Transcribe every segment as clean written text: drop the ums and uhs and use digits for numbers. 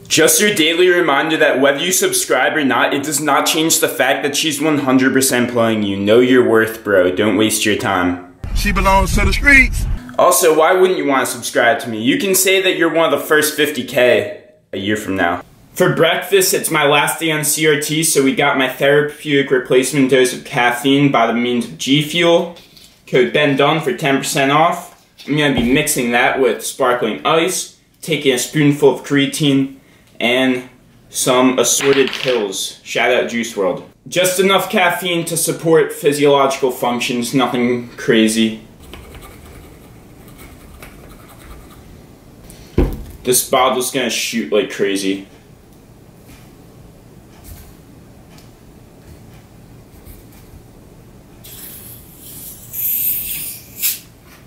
Just your daily reminder that whether you subscribe or not, it does not change the fact that she's 100% playing you. Know your worth, bro. Don't waste your time. She belongs to the streets. Also, why wouldn't you want to subscribe to me? You can say that you're one of the first 50K a year from now. For breakfast, it's my last day on CRT, so we got my therapeutic replacement dose of caffeine by the means of G Fuel. Code BENDONE for 10% off. I'm going to be mixing that with sparkling ice, taking a spoonful of creatine, and some assorted pills. Shout out Juice WRLD. Just enough caffeine to support physiological functions, nothing crazy. This bottle's gonna shoot like crazy.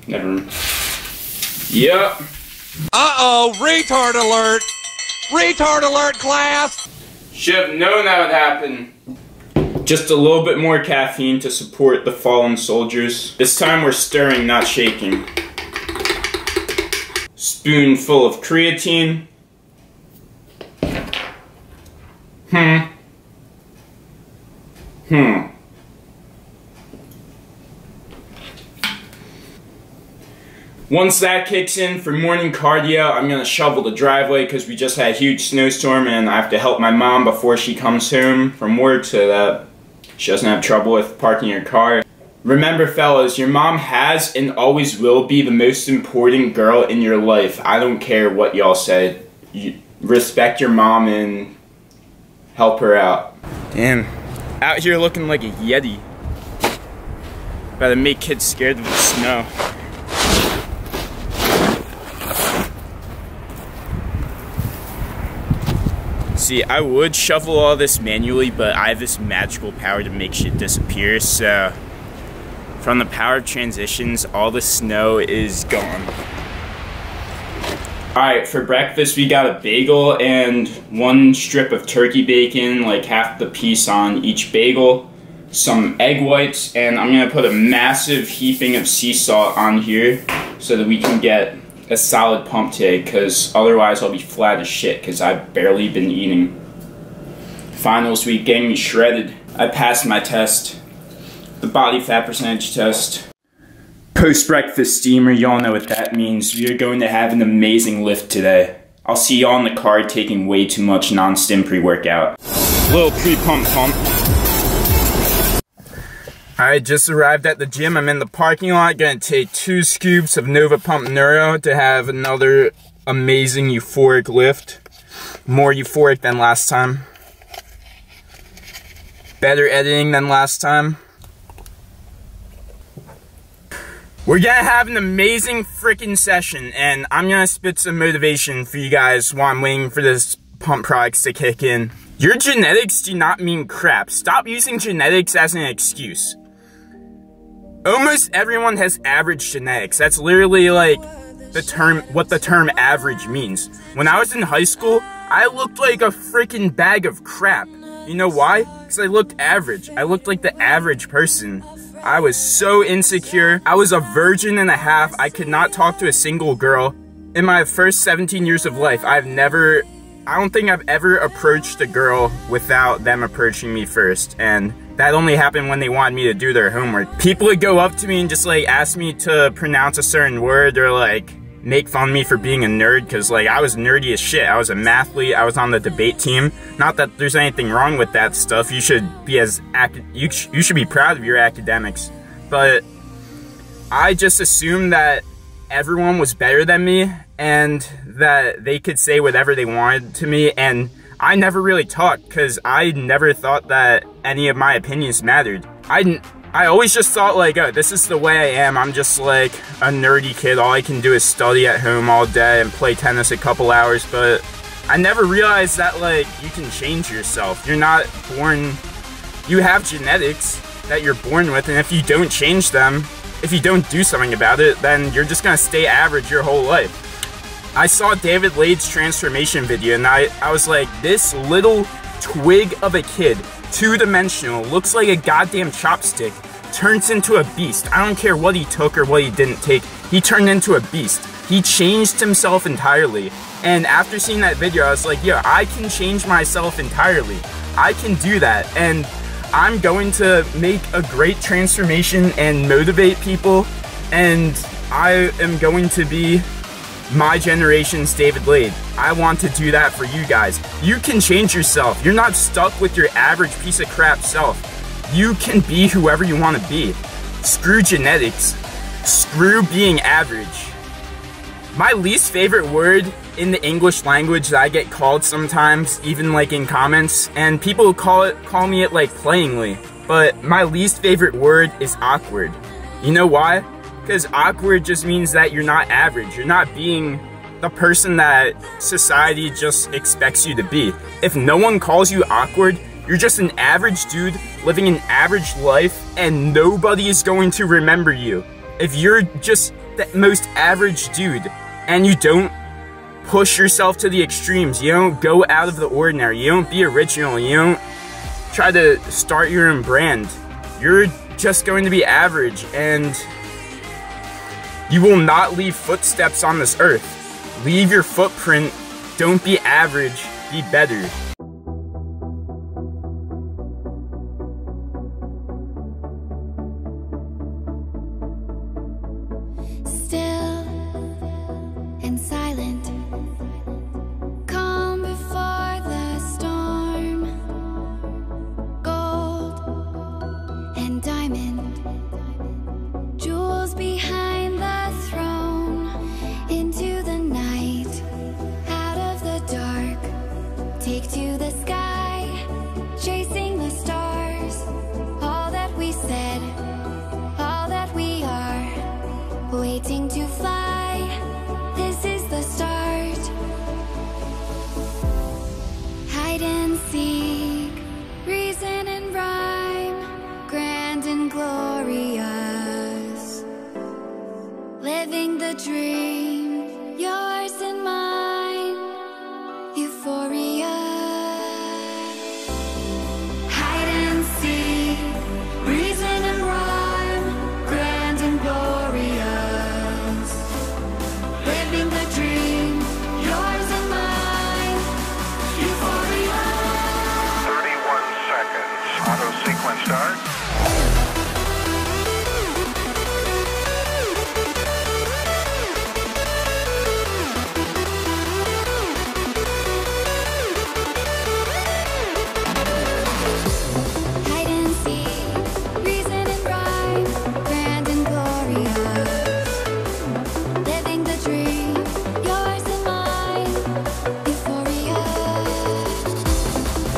Never mind. Yep. Uh-oh, retard alert! Retard alert, class! Should've known that would happen. Just a little bit more caffeine to support the fallen soldiers. This time we're stirring, not shaking. Spoonful of creatine. Once that kicks in for morning cardio, I'm gonna shovel the driveway because we just had a huge snowstorm and I have to help my mom before she comes home from work so that she doesn't have trouble with parking her car. Remember fellas, your mom has and always will be the most important girl in your life. I don't care what y'all said. Respect your mom and help her out. Damn, out here looking like a Yeti. About to make kids scared of the snow. See, I would shovel all this manually, but I have this magical power to make shit disappear, so from the power of transitions, all the snow is gone. Alright, for breakfast we got a bagel and one strip of turkey bacon, like half the piece on each bagel, some egg whites, and I'm gonna put a massive heaping of sea salt on here so that we can get a solid pump today, because otherwise I'll be flat as shit because I've barely been eating. Finals week getting me shredded. I passed my test. The body fat percentage test. Post-breakfast steamer, y'all know what that means. We are going to have an amazing lift today. I'll see y'all in the car taking way too much non-stim pre-workout. Little pre-pump pump. I just arrived at the gym. I'm in the parking lot. Gonna take 2 scoops of Nova Pump Neuro to have another amazing euphoric lift. More euphoric than last time. Better editing than last time. We're gonna have an amazing freaking session, and I'm gonna spit some motivation for you guys while I'm waiting for this pump products to kick in. Your genetics do not mean crap. Stop using genetics as an excuse. Almost everyone has average genetics. That's literally like what the term average means. When I was in high school, I looked like a freaking bag of crap. You know why? Because I looked average. I looked like the average person. I was so insecure. I was a virgin and a half. I could not talk to a single girl. In my first 17 years of life, I don't think I've ever approached a girl without them approaching me first. And that only happened when they wanted me to do their homework. People would go up to me and just like ask me to pronounce a certain word or like make fun of me for being a nerd, because like I was nerdy as shit. I was a mathlete. I was on the debate team. Not that there's anything wrong with that stuff. You should be you should be proud of your academics. But I just assumed that everyone was better than me and that they could say whatever they wanted to me, and I never really talked because I never thought that any of my opinions mattered. I always just thought like, oh, this is the way I am. I'm just like a nerdy kid. All I can do is study at home all day and play tennis a couple hours, but I never realized that like you can change yourself. You're not born, you have genetics that you're born with, and if you don't change them, if you don't do something about it, then you're just gonna stay average your whole life. I saw David Lade's transformation video and I was like, this little twig of a kid, 2-dimensional, looks like a goddamn chopstick, turns into a beast. I don't care what he took or what he didn't take. He turned into a beast. He changed himself entirely. And after seeing that video, I was like, yo, I can change myself entirely. I can do that. And I'm going to make a great transformation and motivate people. And I am going to be my generation's David Lade. I want to do that for you guys. You can change yourself. You're not stuck with your average piece of crap self. You can be whoever you want to be. Screw genetics. Screw being average. My least favorite word in the English language that I get called sometimes, even like in comments, and people call me it like playingly, but my least favorite word is awkward. You know why? Because awkward just means that you're not average. You're not being the person that society just expects you to be. If no one calls you awkward, you're just an average dude living an average life, and nobody is going to remember you. If you're just the most average dude and you don't push yourself to the extremes, you don't go out of the ordinary, you don't be original, you don't try to start your own brand, you're just going to be average, and you will not leave footsteps on this earth. Leave your footprint. Don't be average, be better. Still and silent, calm before the storm, gold and diamond, jewels behind the throne, into the night, out of the dark, take to the sky, chasing the stars, all that we said, all that we are, waiting to fly, this is the start. Hide and seek, reason and rhyme, grand and glorious, living the dream, yours and mine, euphoria. Hide and seek, reason and rhyme, grand and glorious, living the dream, yours and mine, euphoria. 31 seconds. Auto sequence start. Hide and seek, reason and rhyme, grand and glorious, living the dream, yours and mine, euphoria.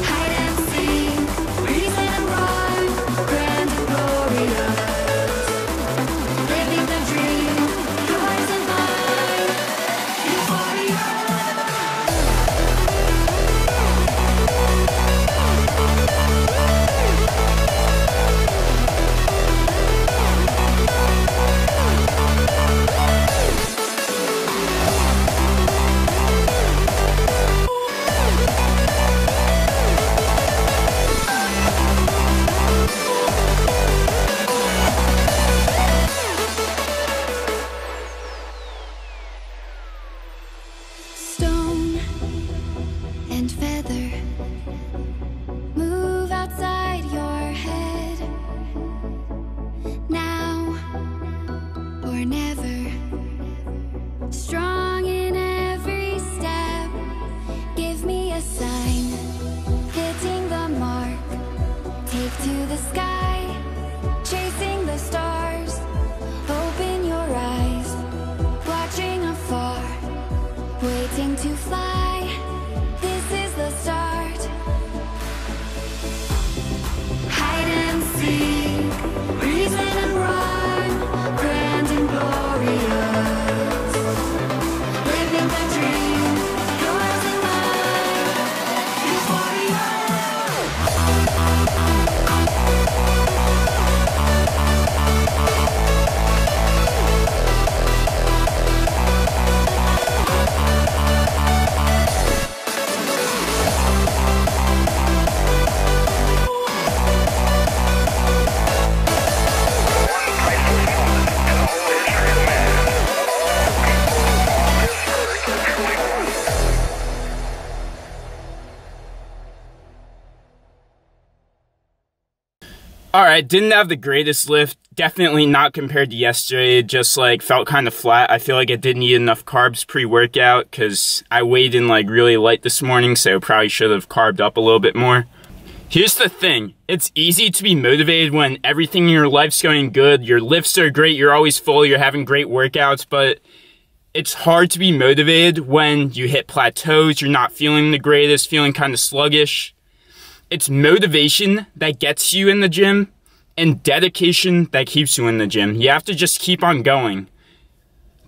Hide and seek, reason and rhyme, grand and glorious, living the dream, yours and mine, euphoria. Stone and feather, move outside your head, now or never, strong in every step, give me a sign, hitting the mark, take to the sky, chasing the stars, open your eyes, watching afar, waiting to fly, this is the start. Hide and seek, reason and rhyme, grand and glorious, living the dream, yours and mine, euphoria. Alright, didn't have the greatest lift. Definitely not compared to yesterday. Just like felt kind of flat. I feel like I didn't eat enough carbs pre-workout because I weighed in like really light this morning, so probably should have carbed up a little bit more. Here's the thing. It's easy to be motivated when everything in your life's going good. Your lifts are great. You're always full. You're having great workouts, but it's hard to be motivated when you hit plateaus. You're not feeling the greatest, feeling kind of sluggish. It's motivation that gets you in the gym and dedication that keeps you in the gym. You have to just keep on going.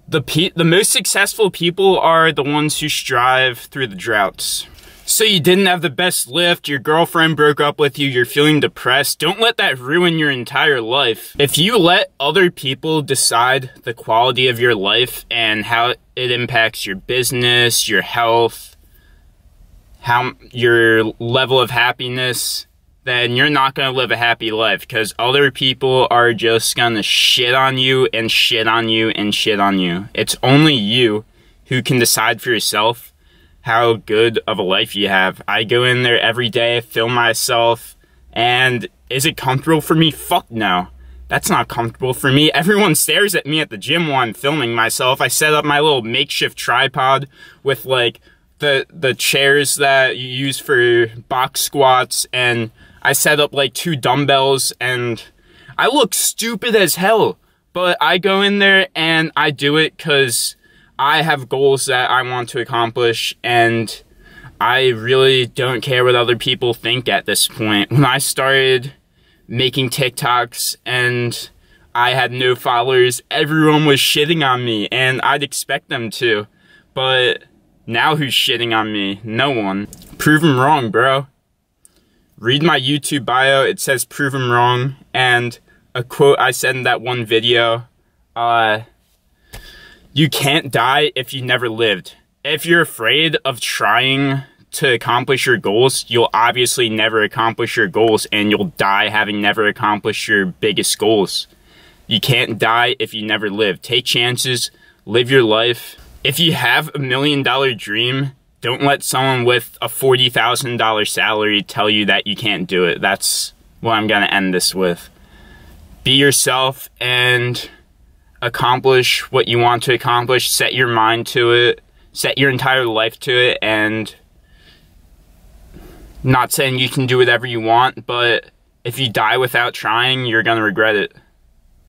The most successful people are the ones who strive through the droughts. So you didn't have the best lift, your girlfriend broke up with you, you're feeling depressed. Don't let that ruin your entire life. If you let other people decide the quality of your life and how it impacts your business, your health, your level of happiness, then you're not going to live a happy life because other people are just going to shit on you and shit on you and shit on you. It's only you who can decide for yourself how good of a life you have. I go in there every day, film myself, and is it comfortable for me? Fuck no. That's not comfortable for me. Everyone stares at me at the gym while I'm filming myself. I set up my little makeshift tripod with like the chairs that you use for box squats, and I set up like 2 dumbbells, and I look stupid as hell, but I go in there and I do it because I have goals that I want to accomplish, and I really don't care what other people think at this point. When I started making TikToks and I had no followers, everyone was shitting on me, and I'd expect them to, but now who's shitting on me? No one. Prove them wrong, bro. Read my YouTube bio, it says prove them wrong, and a quote I said in that one video, you can't die if you never lived. If you're afraid of trying to accomplish your goals, you'll obviously never accomplish your goals, and you'll die having never accomplished your biggest goals. You can't die if you never live. Take chances, live your life. If you have $1 million dream, don't let someone with a $40,000 salary tell you that you can't do it. That's what I'm gonna end this with. Be yourself and accomplish what you want to accomplish. Set your mind to it. Set your entire life to it. And not saying you can do whatever you want, but if you die without trying, you're gonna regret it.